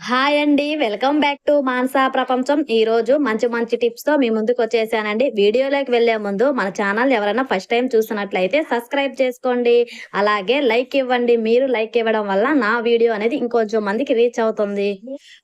Hi అండి. Welcome back to Manasa ప్రపంచం. ఈరోజు మంచి మంచి టిప్స్‌తో మీ ముందుకొచ్చేసానండి. వీడియోలోకి వెళ్ళే ముందు మన ఛానల్ ఎవరైనా ఫస్ట్ టైమ్ చూస్తున్నట్లయితే సబ్స్క్రైబ్ చేసుకోండి. అలాగే లైక్ ఇవ్వండి. మీరు లైక్ ఇవ్వడం వల్ల నా వీడియో అనేది ఇంకొంచెం మందికి రీచ్ అవుతుంది.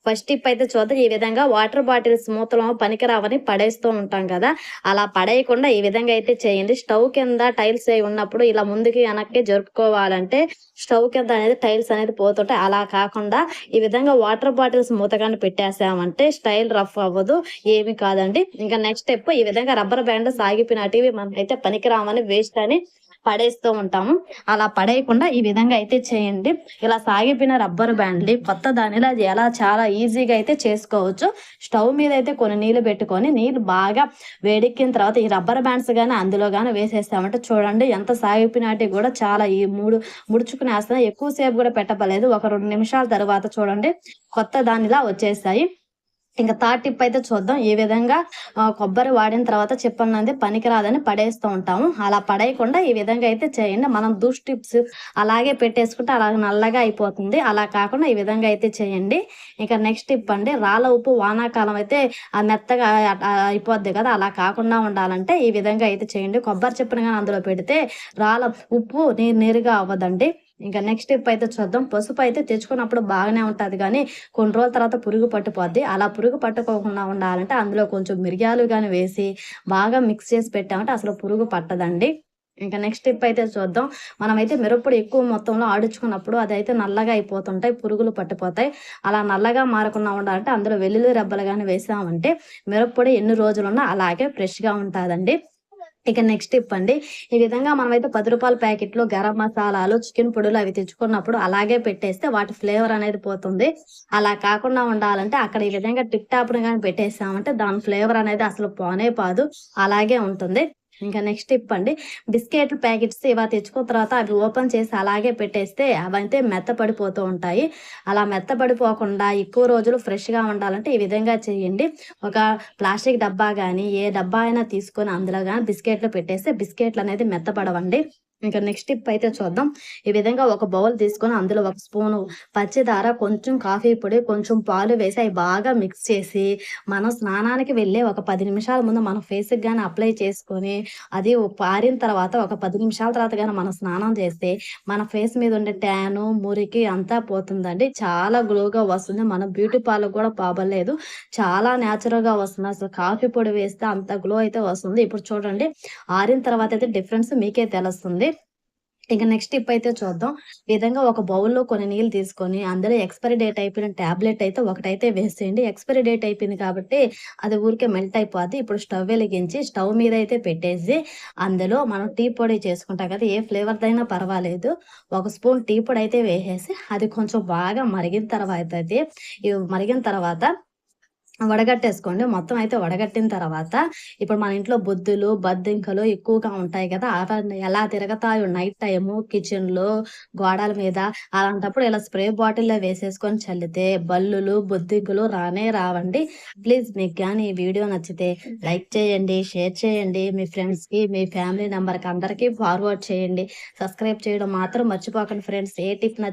ఫస్ట్ టిప్ అయితే చూద్దాం. ఈ విధంగా వాటర్ బాటిల్స్ మూతలు పనికిరావని పడేస్తూ ఉంటాం కదా! అలా పడేయకుండా ఈ విధంగా అయితే చేయండి. స్టవ్ కింద టైల్స్ అయి ఉన్నప్పుడు ఇలా ముందుకి, వెనక్కి జరుపుకోవాలంటే స్టవ్ కింద అనేది టైల్స్ అనేది పోతుంటాయి. అలా కాకుండా ఈ విధంగా వాటర్ బాటిల్స్ మూతగాని పెట్టేసామంటే స్టైల్ రఫ్ అవ్వదు. ఏమి కాదండి. ఇంకా నెక్స్ట్ స్టెప్ ఈ విధంగా రబ్బర్ బ్యాండ్ సాగిపోయినటివి మనకైతే పనికిరామని వేస్ట్ అని పడేస్తూ ఉంటాము. అలా పడేయకుండా ఈ విధంగా అయితే చేయండి. ఇలా సాగిపోయిన రబ్బర్ బ్యాండ్‌ని కొత్త దానిలా ఎలా చాలా ఈజీగా అయితే చేసుకోవచ్చు. స్టవ్ మీద అయితే కొన్ని నీళ్లు పెట్టుకొని నీళ్లు బాగా వేడెక్కిన తర్వాత ఈ రబ్బర్ బ్యాండ్స్ గాని అందులో గాని వేసేసామంటే చూడండి ఎంత సాగిపోయినటివి కూడా చాలా ఈ ముడుచుకునేస్తున్నాయి. ఎక్కువ సేపు కూడా పెట్టపలేదు. ఒక 2 నిమిషాల తర్వాత చూడండి కొత్త దానిలా వచ్చేసాయి. ఇంక థర్డ్ టిప్ అయితే చూద్దాం. ఈ విధంగా కొబ్బరి వాడిన తర్వాత చిప్పలనేది పనికిరాదని పడేస్తూ ఉంటాము. అలా పడేయకుండా ఈ విధంగా అయితే చేయండి. మనం దుష్ టిప్స్ అలాగే పెట్టేసుకుంటే అలాగ నల్లగా అయిపోతుంది. అలా కాకుండా ఈ విధంగా అయితే చేయండి. ఇక నెక్స్ట్ టిప్ అండి, రాళ్ళ ఉప్పు వానాకాలం అయితే మెత్తగా అయిపోద్ది కదా! అలా కాకుండా ఉండాలంటే ఈ విధంగా అయితే చేయండి. కొబ్బరి చిప్పను గాని అందులో పెడితే రాళ్ళ ఉప్పు నీరుగా అవ్వదండి. ఇంకా నెక్స్ట్ స్టెప్ అయితే చూద్దాం. పసుపు అయితే తెచ్చుకున్నప్పుడు బాగానే ఉంటది గానీ, కొన్ని రోజుల తర్వాత పురుగు పట్టిపోద్ది. అలా పురుగు పట్టుకోకుండా ఉండాలంటే అందులో కొంచెం మిరియాలు గాని వేసి బాగా మిక్స్ చేసి పెట్టామంటే అసలు పురుగు పట్టదండి. ఇంకా నెక్స్ట్ స్టెప్ అయితే చూద్దాం. మనమైతే మిరప్పొడి ఎక్కువ మొత్తంలో ఆడించుకున్నప్పుడు అదైతే నల్లగా అయిపోతుంటాయి. పురుగులు పట్టిపోతాయి. అలా నల్లగా మారకుండా ఉండాలంటే అందులో వెల్లుల్లి రెబ్బలు గాని వేసామంటే మిరప్పొడి ఎన్ని రోజులున్నా అలాగే ఫ్రెష్‌గా ఉంటాదండి. ఇక నెక్స్ట్ టిప్ అండి. ఈ విధంగా మనమైతే రూ. 10 ప్యాకెట్‌లో గరం మసాలాలు, చికెన్ పొడులు అవి తెచ్చుకున్నప్పుడు అలాగే పెట్టేస్తే వాటి ఫ్లేవర్ అనేది పోతుంది. అలా కాకుండా ఉండాలంటే అక్కడ ఈ విధంగా టిప్ టాప్‌ని గాని పెట్టేసామంటే దాని ఫ్లేవర్ అనేది అసలు పోనే పోదు. అలాగే ఉంటుంది. ఇంకా నెక్స్ట్ టిప్ అండి. బిస్కెట్‌లు ప్యాకెట్స్ ఇవ తెచ్చుకున్న తర్వాత అవి ఓపెన్ చేసి అలాగే పెట్టేస్తే అవైతే మెత్తపడిపోతూ ఉంటాయి. అలా మెత్తపడిపోకుండా ఎక్కువ రోజులు ఫ్రెష్‌గా ఉండాలంటే ఈ విధంగా చేయండి. ఒక ప్లాస్టిక్ డబ్బా గాని, ఏ డబ్బా అయినా తీసుకొని అందులో గాని బిస్కెట్‌లు పెట్టేస్తే బిస్కెట్‌లనేది మెత్తపడవండి. ఇంకా నెక్స్ట్ టిప్ అయితే చూద్దాం. ఈ విధంగా ఒక బౌల్ తీసుకొని అందులో ఒక స్పూను పచ్చిదార, కొంచెం కాఫీ పొడి, కొంచెం పాలు వేసి అయి బాగా మిక్స్ చేసి మనం స్నానానికి వెళ్ళే ఒక 10 నిమిషాల ముందు మన ఫేస్‌కి గాని అప్లై చేసుకొని అది పారిన తర్వాత ఒక 10 నిమిషాల తర్వాత గాని మనం స్నానం చేస్తే మన ఫేస్ మీద ఉండే ట్యాను, మురికి అంతా పోతుందండి. చాలా గ్లోగా వస్తుంది. మన బ్యూటీ పార్లర్ కూడా పోబల్లేదు. చాలా నేచురల్‌గా వస్తుంది. అసలు కాఫీ పొడి వేస్తే అంత గ్లో అయితే వస్తుంది. ఇప్పుడు చూడండి ఆరిన తర్వాత అయితే డిఫరెన్స్ మీకే తెలుస్తుంది. ఇక నెక్స్ట్ టిప్ అయితే చూద్దాం. ఈ విధంగా ఒక బౌల్‌లో కొన్ని నీళ్ళు తీసుకొని అందులో ఎక్స్‌పైరీ డేట్ అయిపోయిన టాబ్లెట్ అయితే ఒకటైతే వేసేయండి. ఎక్స్‌పైరీ డేట్ అయిపోయింది కాబట్టి అది ఊరికే మెల్ట్ అయిపోద్ది. ఇప్పుడు స్టవ్ వెలిగించి స్టవ్ మీద అయితే పెట్టేసి అందులో మనం టీ పొడి చేసుకుంటాం కదా! ఏ ఫ్లేవర్‌దైనా పర్వాలేదు. ఒక స్పూన్ టీ పొడి అయితే వేసేసి అది కొంచెం బాగా మరిగిన తర్వాత అయితే మరిగిన తర్వాత వడగట్టేసుకోండి. మొత్తం అయితే వడగట్టిన తర్వాత ఇప్పుడు మన ఇంట్లో బొద్దులు, బద్దింకలు ఎక్కువగా ఉంటాయి కదా! అవన్నీ ఎలా తిరగతాయో నైట్ టైము కిచెన్‌లో, గోడల మీద అలాంటప్పుడు ఇలా స్ప్రే బాటిల్‌లో వేసేసుకొని చల్లితే బల్లులు, బొద్దింకలు రానే రావండి. ప్లీజ్ మీకు గాని ఈ వీడియో నచ్చితే లైక్ చేయండి, షేర్ చేయండి. మీ ఫ్రెండ్స్‌కి, మీ ఫ్యామిలీ మెంబర్‌కి అందరికీ ఫార్వర్డ్ చేయండి. సబ్స్క్రైబ్ చేయడం మాత్రం మర్చిపోకండి ఫ్రెండ్స్. ఏ టిప్